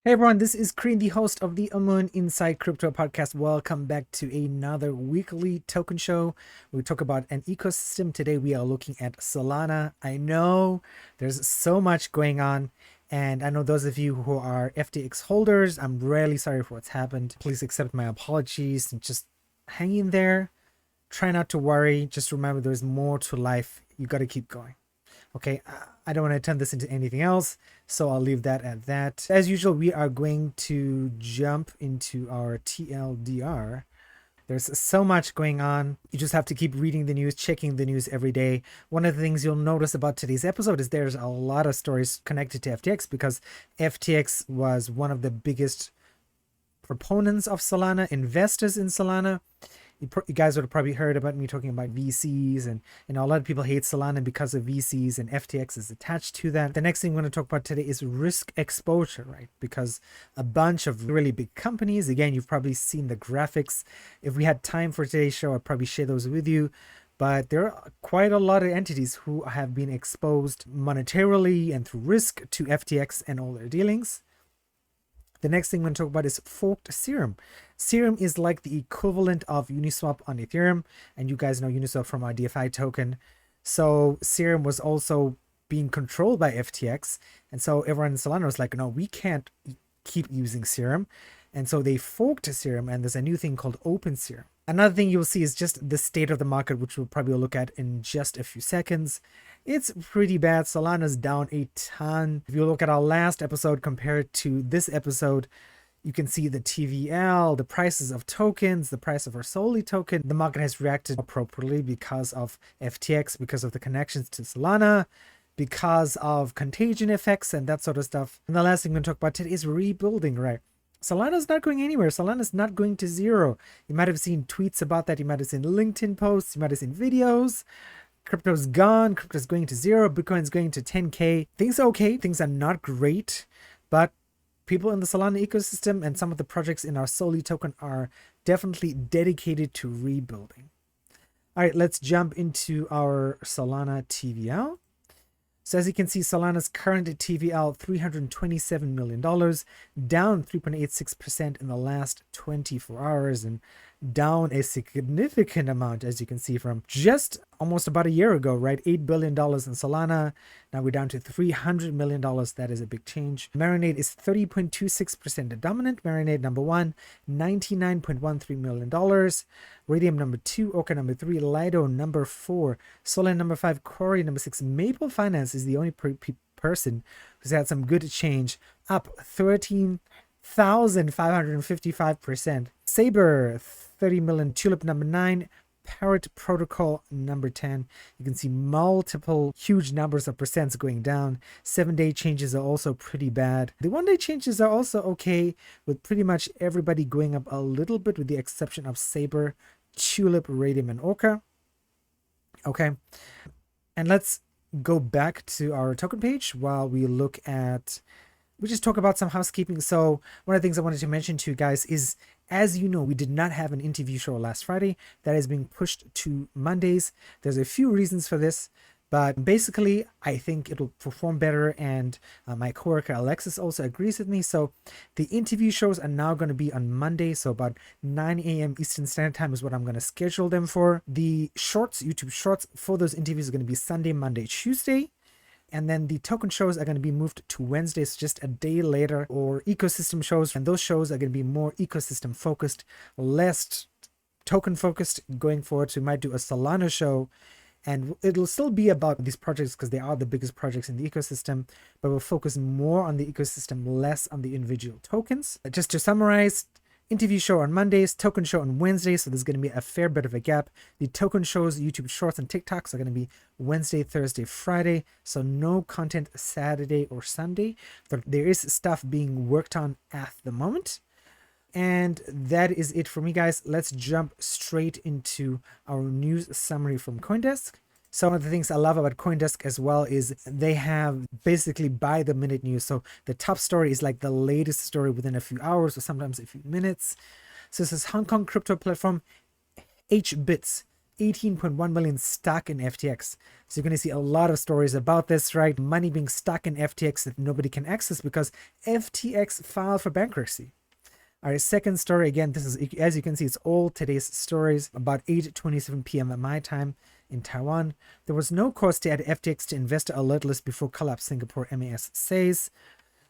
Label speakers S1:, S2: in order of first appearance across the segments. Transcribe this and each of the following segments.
S1: Hey everyone, this is Kreen, the host of the 𝕰🎧 Inside Crypto podcast. Welcome back to another weekly token show. We talk about an ecosystem. Today we are looking at Solana. I know there's so much going on, and I know those of you who are FTX holders, I'm really sorry for what's happened. Please accept my apologies and just hang in there. Try not to worry. Just remember there's more to life. You got to keep going. Okay, I don't want to turn this into anything else, so I'll leave that at that. As usual, we are going to jump into our TLDR. There's so much going on. You just have to keep reading the news, checking the news every day. One of the things you'll notice about today's episode is there's a lot of stories connected to FTX because FTX was one of the biggest proponents of Solana, investors in Solana. You guys would have probably heard about me talking about VCs and a lot of people hate Solana because of VCs, and FTX is attached to that. The next thing we're going to talk about today is risk exposure, right? Because a bunch of really big companies, again, you've probably seen the graphics. If we had time for today's show, I'd probably share those with you. But there are quite a lot of entities who have been exposed monetarily and through risk to FTX and all their dealings. The next thing we're going to talk about is forked Serum. Serum is like the equivalent of Uniswap on Ethereum, and you guys know Uniswap from our DFI token. So Serum was also being controlled by FTX, and so everyone in Solana was like, no, we can't keep using Serum. And so they forked Serum, and there's a new thing called Open Serum. Another thing you'll see is just the state of the market, which we'll probably look at in just a few seconds. It's pretty bad. Solana's down a ton. If you look at our last episode compared to this episode, you can see the TVL, the prices of tokens, the price of our SOLI token. The market has reacted appropriately because of FTX, because of the connections to Solana, because of contagion effects and that sort of stuff. And the last thing we're going to talk about today is rebuilding, right? Solana's not going anywhere. Solana's not going to zero. You might have seen tweets about that. You might have seen LinkedIn posts. You might have seen videos. Crypto's gone. Crypto's going to zero. Bitcoin's going to 10K. Things are okay. Things are not great. But people in the Solana ecosystem and some of the projects in our SOLI token are definitely dedicated to rebuilding. All right, let's jump into our Solana TVL. So as you can see, Solana's current TVL, $327 million, down 3.86% in the last 24 hours, and down a significant amount, as you can see, from just almost about a year ago, right? $8 billion in Solana. Now we're down to $300 million. That is a big change. Marinade is 30.26% dominant. Marinade number one, $99.13 million. Raydium number two, Orca number three, Lido number four, Solend number five, Corey number six. Maple Finance is the only person who's had some good change, up 13,555%. Saber, 30 million. Tulip number 9, Parrot Protocol number 10. You can see multiple huge numbers of percents going down. 7-day changes are also pretty bad. The 1-day changes are also okay, with pretty much everybody going up a little bit, with the exception of Saber, Tulip, Raydium, and Orca. Okay, and let's go back to our token page while we just talk about some housekeeping. So one of the things I wanted to mention to you guys is, as you know, we did not have an interview show last Friday. That is being pushed to Mondays. There's a few reasons for this, but basically I think it'll perform better, and my coworker Alexis also agrees with me. So the interview shows are now going to be on Monday, so about 9 a.m. Eastern Standard Time is what I'm going to schedule them for. The shorts, YouTube shorts for those interviews are going to be Sunday, Monday, Tuesday. And then the token shows are going to be moved to Wednesdays, just a day later, or ecosystem shows. And those shows are going to be more ecosystem focused, less token focused going forward. So we might do a Solana show, and it'll still be about these projects because they are the biggest projects in the ecosystem, but we'll focus more on the ecosystem, less on the individual tokens. Just to summarize, interview show on Mondays, token show on Wednesdays, so there's going to be a fair bit of a gap. The token shows, YouTube Shorts and TikToks are going to be Wednesday, Thursday, Friday, so no content Saturday or Sunday. But there is stuff being worked on at the moment. And that is it for me, guys. Let's jump straight into our news summary from CoinDesk. So one of the things I love about CoinDesk as well is they have basically by the minute news. So the top story is like the latest story within a few hours or sometimes a few minutes. So this is Hong Kong crypto platform HBits 18.1 million stuck in FTX. So you're going to see a lot of stories about this, right? Money being stuck in FTX that nobody can access because FTX filed for bankruptcy. All right, second story, again, this is, as you can see, it's all today's stories, about 8:27 p.m. at my time in Taiwan. There was no cost to add FTX to investor alert list before collapse, Singapore MAS says.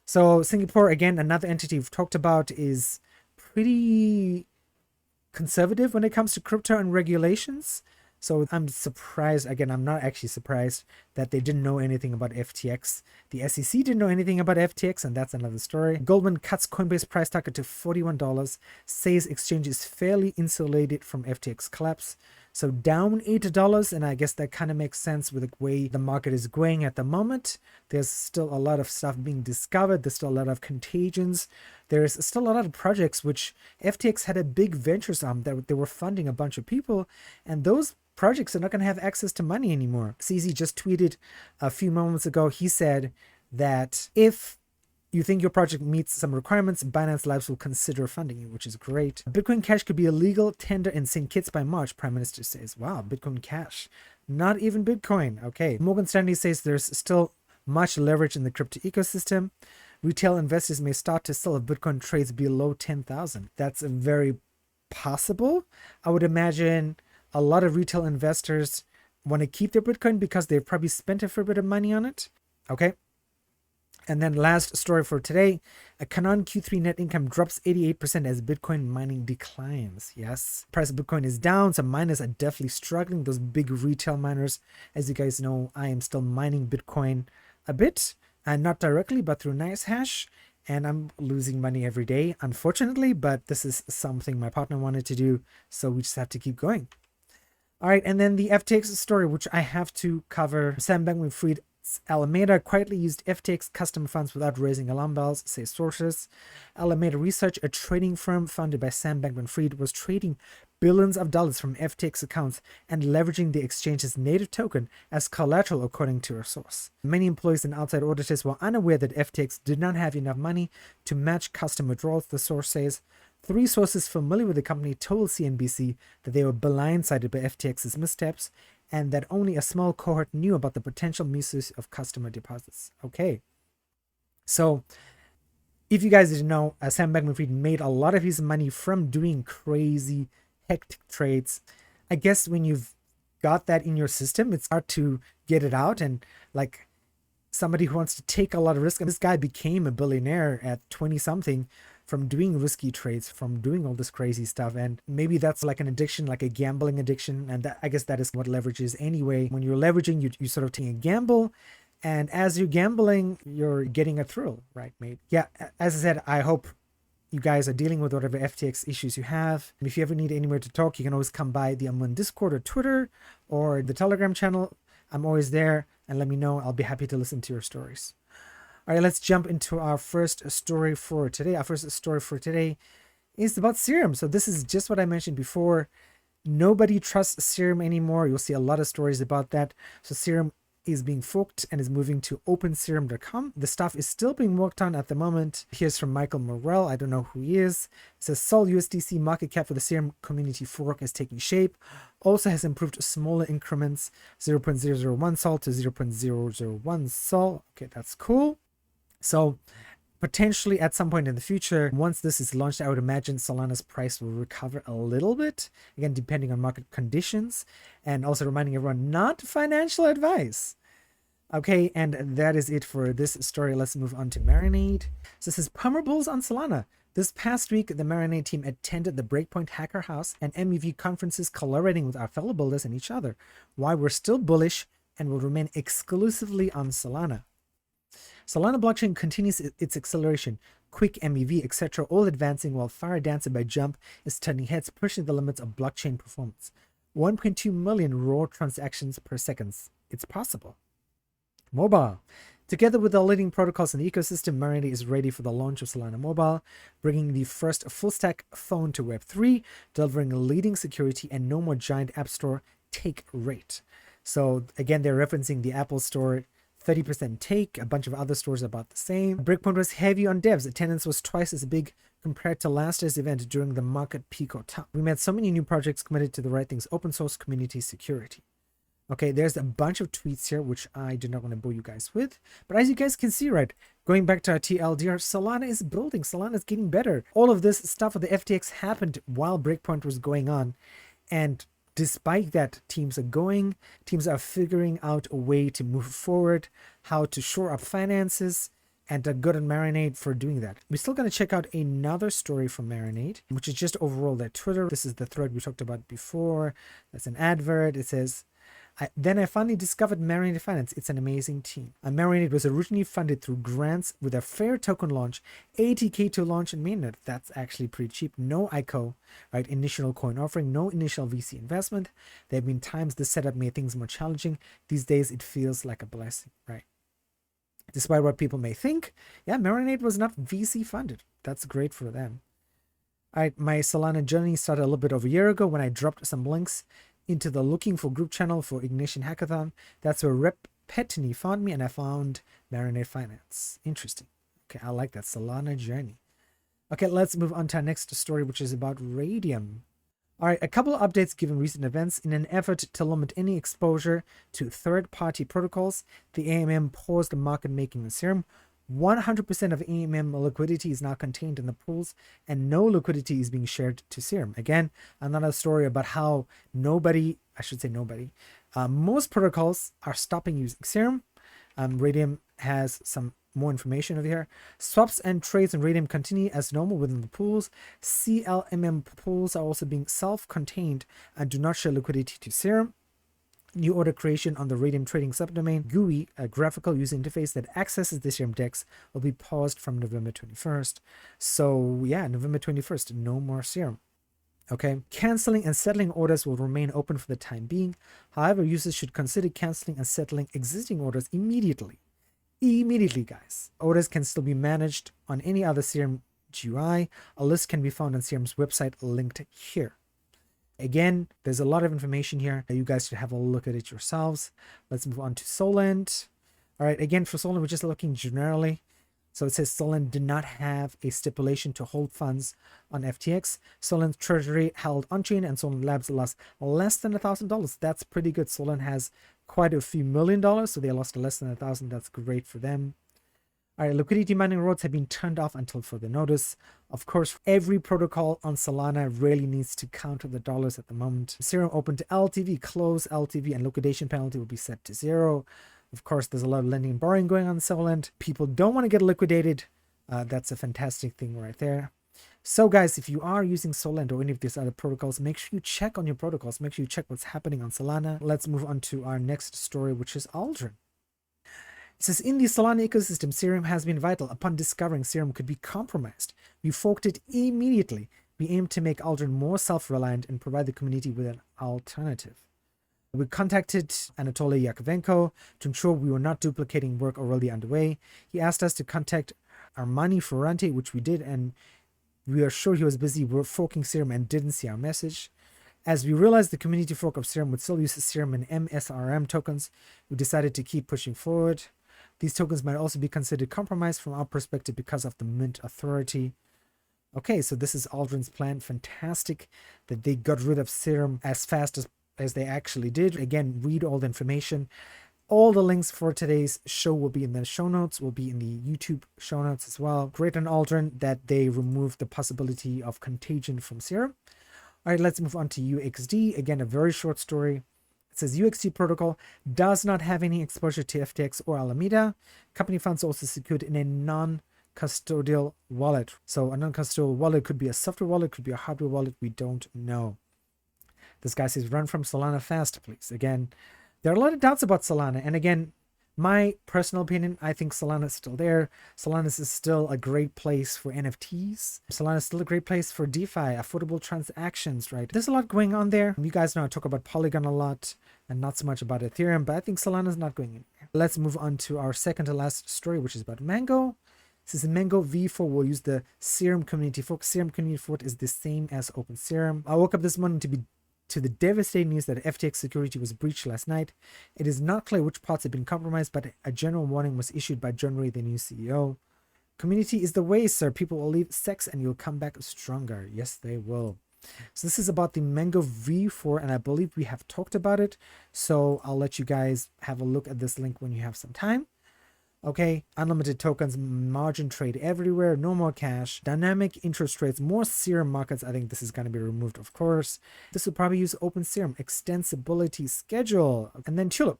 S1: So Singapore, again, another entity we've talked about, is pretty conservative when it comes to crypto and regulations. So I'm surprised, again, I'm not actually surprised that they didn't know anything about FTX. The SEC didn't know anything about FTX, and that's another story. Goldman cuts Coinbase price target to $41, says exchange is fairly insulated from FTX collapse. So down $8, and I guess that kind of makes sense with the way the market is going at the moment. There's still a lot of stuff being discovered. There's still a lot of contagions. There's still a lot of projects which FTX had a big ventures arm that they were funding a bunch of people, and those projects are not going to have access to money anymore. CZ just tweeted a few moments ago. He said that if you think your project meets some requirements, Binance Labs will consider funding you, which is great. Bitcoin Cash could be a legal tender in St. Kitts by March, Prime Minister says. Wow, Bitcoin Cash. Not even Bitcoin. Okay. Morgan Stanley says there's still much leverage in the crypto ecosystem. Retail investors may start to sell if Bitcoin trades below 10,000. That's very possible. I would imagine a lot of retail investors want to keep their Bitcoin because they've probably spent a fair bit of money on it. Okay. And then last story for today, a Canaan Q3 net income drops 88% as Bitcoin mining declines. Yes, price of Bitcoin is down, so miners are definitely struggling. Those big retail miners, as you guys know, I am still mining Bitcoin a bit, and not directly, but through NiceHash. And I'm losing money every day, unfortunately, but this is something my partner wanted to do, so we just have to keep going. All right, and then the FTX story, which I have to cover. Sam Bankman-Fried Alameda quietly used FTX customer funds without raising alarm bells, say sources. Alameda Research, a trading firm founded by Sam Bankman-Fried, was trading billions of dollars from FTX accounts and leveraging the exchange's native token as collateral, according to a source. Many employees and outside auditors were unaware that FTX did not have enough money to match customer withdrawals, the source says. 3 sources familiar with the company told CNBC that they were blindsided by FTX's missteps and that only a small cohort knew about the potential misuse of customer deposits. Okay. So if you guys didn't know, Sam Bankman-Fried made a lot of his money from doing crazy, hectic trades. I guess when you've got that in your system, it's hard to get it out. And like somebody who wants to take a lot of risk, and this guy became a billionaire at 20 something from doing risky trades, from doing all this crazy stuff. And maybe that's like an addiction, like a gambling addiction. And that, I guess that is what leverage is anyway. When you're leveraging, you sort of take a gamble. And as you're gambling, you're getting a thrill, right, mate? Yeah, as I said, I hope you guys are dealing with whatever FTX issues you have. And if you ever need anywhere to talk, you can always come by the 𝕰𝕰 Discord or Twitter or the Telegram channel. I'm always there, and let me know. I'll be happy to listen to your stories. All right, let's jump into our first story for today. Our first story for today is about Serum. So this is just what I mentioned before. Nobody trusts Serum anymore. You'll see a lot of stories about that. So Serum is being forked and is moving to openserum.com. The stuff is still being worked on at the moment. Here's from Michael Morrell. I don't know who he is. It says Sol USDC market cap for the Serum community fork is taking shape. Also has improved smaller increments, 0.001 Sol to 0.001 Sol. Okay, that's cool. So potentially at some point in the future, once this is launched, I would imagine Solana's price will recover a little bit, again, depending on market conditions, and also reminding everyone, not financial advice. Okay, and that is it for this story. Let's move on to Marinade. So this is Pummer Bulls on Solana. This past week, the Marinade team attended the Breakpoint Hacker House and MEV conferences, collaborating with our fellow builders and each other. Why we're still bullish and will remain exclusively on Solana. Solana blockchain continues its acceleration, Quick MEV, etc., all advancing while Fire Dancer by Jump is turning heads, pushing the limits of blockchain performance. 1.2 million raw transactions per second. It's possible. Mobile. Together with the leading protocols in the ecosystem, Marinade is ready for the launch of Solana Mobile, bringing the first full-stack phone to Web3, delivering leading security and no more giant app store take rate. So again, they're referencing the Apple Store 30% take. A bunch of other stores about the same. Breakpoint was heavy on devs. Attendance was twice as big compared to last year's event during the market peak or top. We met so many new projects committed to the right things: open source, community, security. Okay, there's a bunch of tweets here, which I do not want to bore you guys with. But as you guys can see, right, going back to our TLDR, Solana is building. Solana is getting better. All of this stuff with the FTX happened while Breakpoint was going on. And despite that, teams are figuring out a way to move forward, how to shore up finances, and good on Marinade for doing that. We're still going to check out another story from Marinade, which is just overall their Twitter. This is the thread we talked about before. That's an advert. It says, then I finally discovered Marinade Finance. It's an amazing team. Marinade was originally funded through grants with a fair token launch, 80K to launch in mainnet. That's actually pretty cheap. No ICO, right? Initial coin offering, no initial VC investment. There have been times this setup made things more challenging. These days, it feels like a blessing, right? Despite what people may think, yeah, Marinade was not VC funded. That's great for them. All right, my Solana journey started a little bit over a year ago when I dropped some links into the looking for group channel for Ignition Hackathon. That's where Rep Petney found me, and I found Marinade Finance. Interesting. Okay, I like that Solana journey. Okay, let's move on to our next story, which is about Raydium. All right, a couple of updates given recent events. In an effort to limit any exposure to third-party protocols, the AMM paused the market making on Serum. 100% of AMM liquidity is now contained in the pools, and no liquidity is being shared to Serum. Again, another story about how most protocols are stopping using Serum. Raydium has some more information over here. Swaps and trades in Raydium continue as normal within the pools. CLMM pools are also being self-contained and do not share liquidity to Serum. New order creation on the Raydium trading subdomain GUI, a graphical user interface that accesses the Serum DEX, will be paused from November 21st. So yeah, November 21st, no more Serum. Okay, canceling and settling orders will remain open for the time being. However, users should consider canceling and settling existing orders immediately. Immediately, guys. Orders can still be managed on any other Serum GUI. A list can be found on Serum's website linked here. Again, there's a lot of information here. You guys should have a look at it yourselves. Let's move on to Solend. All right, again, for Solend, we're just looking generally. So it says Solend did not have a stipulation to hold funds on FTX. Solend's treasury held on-chain, and Solend Labs lost less than $1,000. That's pretty good. Solend has quite a few $1 million, so they lost less than 1,000. That's great for them. All right, liquidity mining roads have been turned off until further notice. Of course, every protocol on Solana really needs to counter the dollars at the moment. Serum open to LTV, close LTV, and liquidation penalty will be set to 0. Of course, there's a lot of lending and borrowing going on Solend. People don't want to get liquidated. That's a fantastic thing right there. So guys, if you are using Solend or any of these other protocols, make sure you check on your protocols. Make sure you check what's happening on Solana. Let's move on to our next story, which is Aldrin. It says, in the Solana ecosystem, Serum has been vital. Upon discovering Serum could be compromised, we forked it immediately. We aim to make Aldrin more self-reliant and provide the community with an alternative. We contacted Anatoly Yakovenko to ensure we were not duplicating work already underway. He asked us to contact Armani Ferrante, which we did, and we are sure he was busy forking Serum and didn't see our message. As we realized the community fork of Serum would still use Serum and MSRM tokens, we decided to keep pushing forward. These tokens might also be considered compromised from our perspective because of the mint authority. Okay, so this is Aldrin's plan. Fantastic that they got rid of Serum as fast as they actually did. Again, read all the information. All the links for today's show will be in the show notes, will be in the YouTube show notes as well. Great on Aldrin that they removed the possibility of contagion from Serum. All right, let's move on to UXD. Again, a very short story. It says UXD protocol does not have any exposure to FTX or Alameda. Company funds are also secured in a non-custodial wallet. So a non-custodial wallet could be a software wallet, could be a hardware wallet. We don't know. This guy says, run from Solana fast, please. Again, there are a lot of doubts about Solana. And again, my personal opinion, I think Solana is still there. Solana is still a great place for NFTs. Solana is still a great place for DeFi, affordable transactions, right? There's a lot going on there. You guys know I talk about Polygon a lot and not so much about Ethereum, but I think Solana is not going anywhere. Let's move on to our second to last story, which is about Mango. This is Mango V4 will use the Serum community fork. Serum community fork is the same as Open Serum. I woke up this morning to be to the devastating news that FTX security was breached last night. It is not clear which parts have been compromised, but a general warning was issued by John Ray, the new CEO. Community is the way, sir. People will leave sex and you'll come back stronger. Yes, they will. So this is about the Mango V4, and I believe we have talked about it. So I'll let you guys have a look at this link when you have some time. Okay, unlimited tokens, margin trade everywhere, no more cash, dynamic interest rates, more Serum markets. I think this is going to be removed, of course. This will probably use open Serum, extensibility schedule, and then Tulip.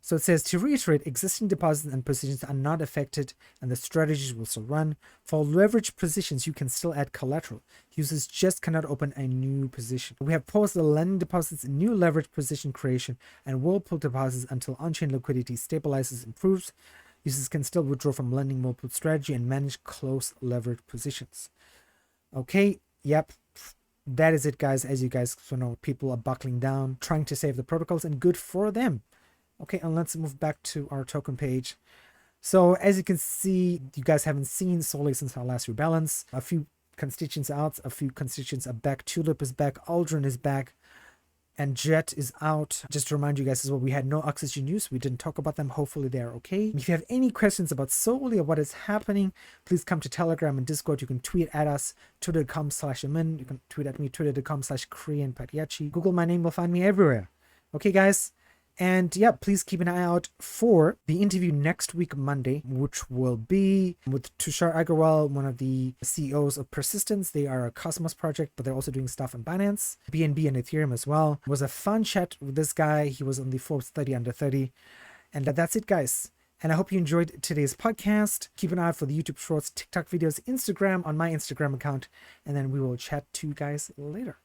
S1: So it says, to reiterate, existing deposits and positions are not affected and the strategies will still run. For leveraged positions, you can still add collateral. Users just cannot open a new position. We have paused the lending deposits, new leveraged position creation, and whirlpool deposits until on-chain liquidity stabilizes, improves. Users can still withdraw from lending whirlpool strategy and manage close leveraged positions. Okay, yep. That is it, guys. As you guys know, people are buckling down, trying to save the protocols, and good for them. Okay, and let's move back to our token page. So as you can see, you guys haven't seen SOLI since our last rebalance. A few constituents out, a few constituents are back. Tulip is back, Aldrin is back, and Jet is out. Just to remind you guys as well, we had no oxygen use. We didn't talk about them. Hopefully they're okay. If you have any questions about SOLI or what is happening, please come to Telegram and Discord. You can tweet at us, twitter.com/amin. You can tweet at me, twitter.com/KoreanPatiachi. Google my name, will find me everywhere. Okay, guys? And yeah, please keep an eye out for the interview next week, Monday, which will be with Tushar Agarwal, one of the CEOs of Persistence. They are a Cosmos project, but they're also doing stuff on Binance, BNB, and Ethereum as well. It was a fun chat with this guy. He was on the Forbes 30 under 30. And that's it, guys. And I hope you enjoyed today's podcast. Keep an eye out for the YouTube Shorts, TikTok videos, Instagram on my Instagram account. And then we will chat to you guys later.